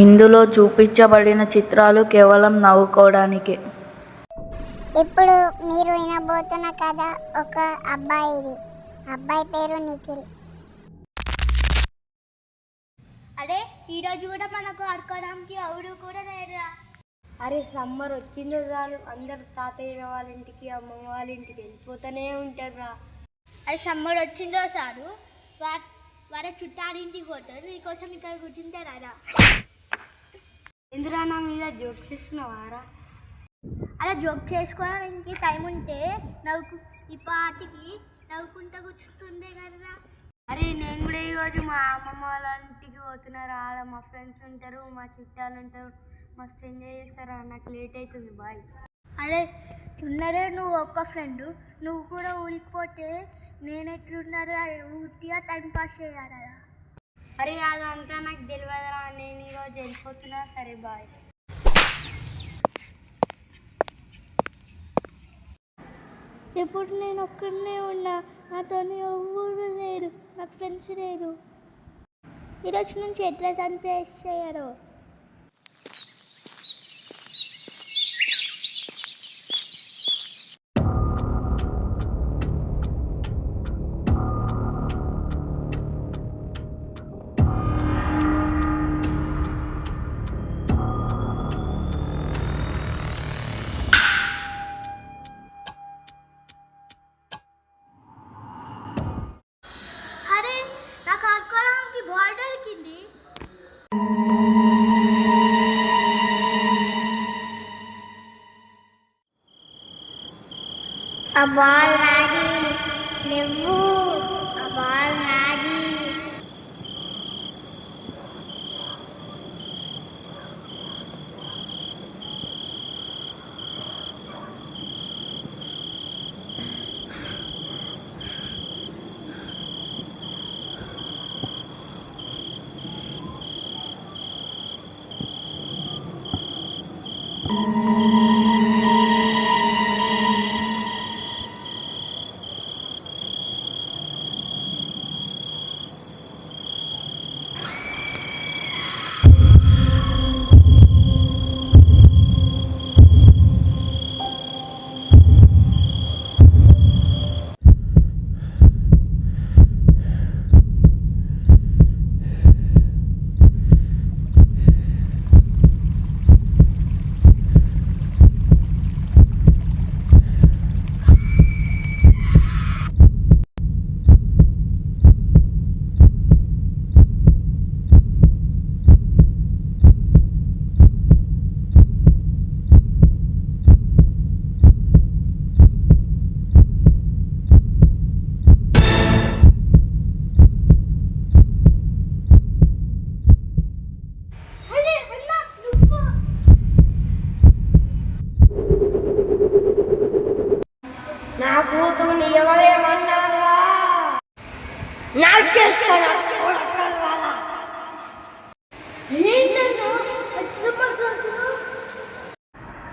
ఇందులో చూపించబడిన చిత్రాలు కేవలం నవ్వుకోవడానికే. ఇప్పుడు మీరు వినబోతున్న కథ ఒక అబ్బాయిది. అబ్బాయి పేరు నిఖిల్. అరే ఈరోజు కూడా మనకు ఆడుకోవడానికి ఎవరు కూడా లేరురా. అరే సమ్మర్ వచ్చిందో చాలు అందరు తాతయ్య వాళ్ళ ఇంటికి అమ్మమ్మ వాళ్ళ ఇంటికి వెళ్ళిపోతూనే ఉంటారురా. అరే సమ్మర్ వచ్చిందో సారు వారి చుట్టాలింటికి పోతారు, నీకోసం ఇక్కడ కూర్చుంటారా. ఎందురా నా మీద జోక్ చేస్తున్నావారా? అలా జోక్ చేసుకోవడానికి టైం ఉంటే ఈ పాటికి నవ్వుకుంటూ కూర్చుంటుందే కదరా. అరే నేను కూడా ఈరోజు మా అమ్మమ్మ వాళ్ళ ఇంటికి పోతున్నారు. ఆడ మా ఫ్రెండ్స్ ఉంటారు, మా చుట్టాలు ఉంటారు, మస్తు ఎంజాయ్ చేస్తారా. నాకు లేట్ అవుతుంది, బాయ్. అరే ఉన్నరే నువ్వు ఒక్క ఫ్రెండ్, నువ్వు కూడా ఊరికిపోతే నేను ఎట్లున్నారు ఊరిగా టైం పాస్ చేయాలా. అరే అదంతా నాకు తెలియదురా, నేను ఈరోజు వెళ్ళిపోతున్నా. సరే బాయ్. ఇప్పుడు నేను ఒక్కడనే ఉన్నా, నాతో ఎవరు లేరు, నాకు ఫ్రెండ్స్ లేరు. ఈరోజు నుంచి ఎట్లా చంపేసేయారు. ఆ బాల్ నాది, నువ్వు ఆ బాల్ నాది. నా కూతుర్ని ఎవరేమన్నారా? నాకేస్తాను.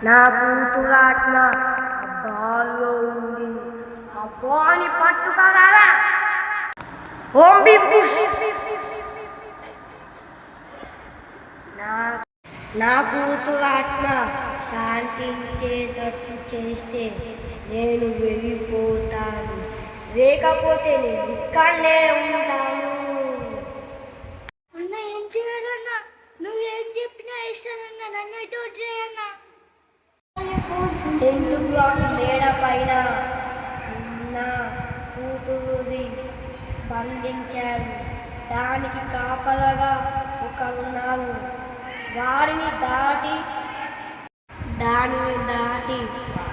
నా కూతురు ఆత్మ బాల్లో ఉంది, ఆ బాని పట్టుకోగలరా? ఓం బింబు. నా కూతురు ఆత్మ శాంతించేటట్టు చేస్తే నేను వెళ్ళిపోతాను, లేకపోతే నేను ఇక్కడనే ఉంటాను. అన్న ఏం చేయాలన్నా, నువ్వు ఏం చెప్పినా ఇస్తానన్నా, నన్ను అయితే వచ్చేయన్నా. 10th బ్లాక్ మేడ పైన నా కూతురుది బంధించారు. దానికి కాపలగా ఉన్నాను. దానిని దాటి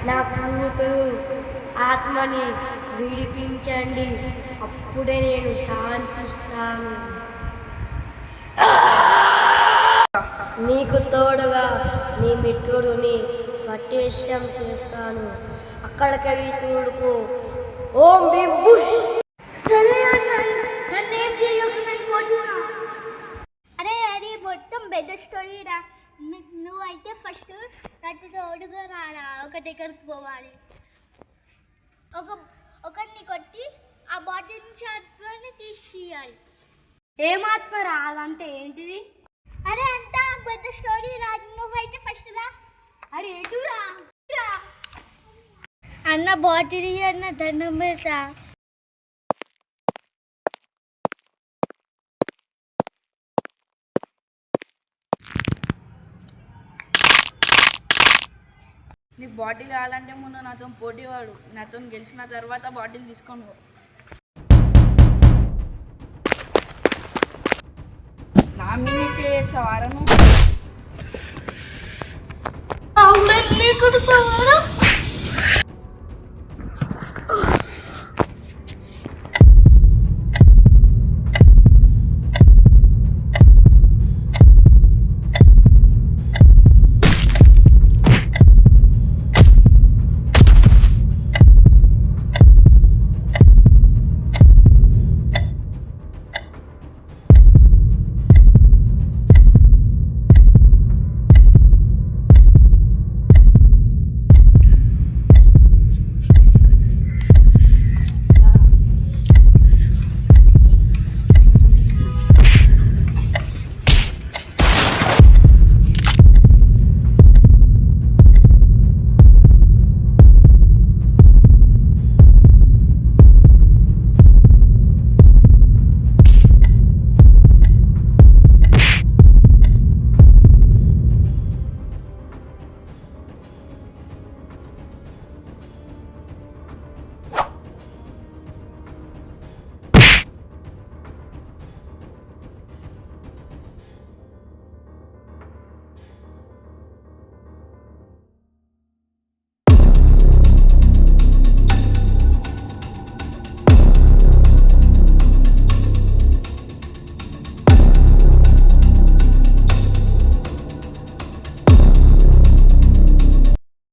నా కూతురు ఆత్మని విడిపించండి, అప్పుడే నేను శాంతిస్తాను. నీకు తోడుగా నీ మిత్రుడిని పట్టేషం చేస్తాను, అక్కడికి తోడుకో. ఓం భీం బుష్. సరే అన్న, నన్ను ఏం చేయకుండా పోతున్నా. అరే అది మొత్తం పెద్ద స్టోరీరా. నువ్వైతే ఫస్ట్ నాతో తోడుగా రారా, ఒక దగ్గరకు పోవాలి. ఒకరిని కొట్టి ఆ బాటిల్ నుంచి ఆత్మని తీసేయాలి. ఏమాత్మ రాదంటే ఏంటిది? అరే అంతా అరే ఎటురా అన్న బాటిల్ అన్న దండం పెడతా. నీకు బాటిల్ కావాలంటే ముందు నాతో పోటీవాడు, నాతో గెలిచిన తర్వాత బాటిల్ తీసుకొని పో. నా మీద చేసావారను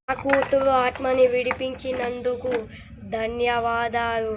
నా కూతురు ఆత్మని విడిపించినందుకు ధన్యవాదాలు.